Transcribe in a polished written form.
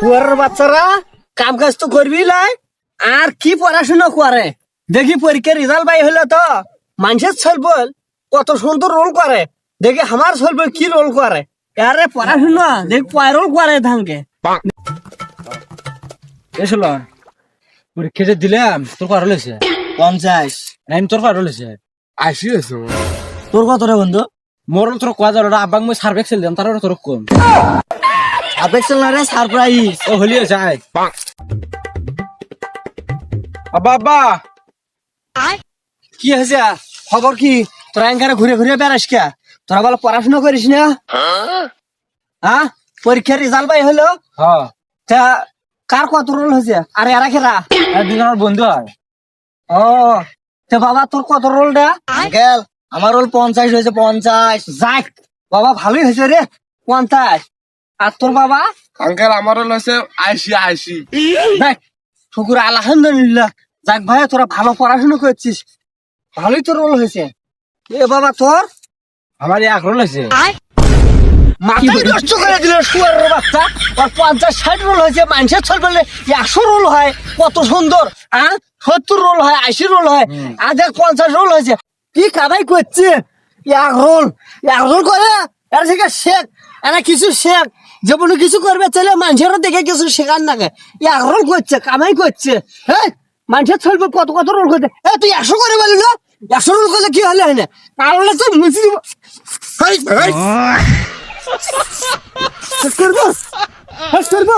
কুয়ারের বাচ্চারা কাম কাজ তো করবি লাই, আর কি পড়াশোনা করে দেখি। পরীক্ষার রেজাল্ট বাই হলো তো মানুষের ছলবল কত সুন্দর রোল করে, দেখি আমার ছলবল কি রোল করে। আরে পড়াশোনা দেখ কয় রোল করে ধানকে। এসল পরীক্ষা যে দিলাম তোর কত হয়েছে? 50। আমি তোর কত হয়েছে? 80 হয়েছে। তোর কত রে বন্ধু? মোর তোর কয় যার আব্বাক মই সার্ভেক্সেল দিলাম, তার তোর কম। আপেক্ষা না রে সারপ্রাইজ। ও হলিও যায়। আব্বা আব্বা কি হয়েছে? খবর কি? তোরা এখানে ঘুরে ঘুরে বেড়াস কে? তোরা বলো পড়াশোনা করিস না? হ্যাঁ, পরীক্ষার রেজাল্ট বাই হলো হ্যাঁ, তা কার কত রোল হয়েছে? আরে এরা খেরা একদিন আমার বন্ধু হয়। ও তে বাবা তোর কত রোল রে? আঙ্কেল আমার রোল 50 হয়েছে। 50 যাক বাবা, ভালোই হয়েছে রে 50। আর তোর বাবা? আঙ্কেল আমারও হয়েছে 80। দেখ শুকুর আলহামদুলিল্লাহ। যাক ভাই, তোরা ভালো পড়াশোনা করছিস, ভালোই তোর রোল হয়েছে। এ বাবা তোর? আমার এক রোল হয়েছে। মাথায় নষ্ট করে দিল শুয়ারের বাচ্চা। আর 50-60 রোল হয়েছে। মানুষের ছল বললে 100 রোল হয়, কত সুন্দর। 70 রোল হয়, 80 রোল হয়, আর দেখ 50 রোল হয়েছে। কি কামাই করছে? এক রোল করে এর থেকে শেখ, এরা কিছু শেখ। যেমন কিছু করবে চলে মানুষেরও দেখে কিছু শেখার নাকি। এক রোল করছে, কামাই করছে। হ্যাঁ, মানুষের ছলবে কত কত রোল করতে। তুই 100 করে বলি না? 100 রোল করলে কি হলে হয় না? তাহলে তো মুছি দিব। করবো করবো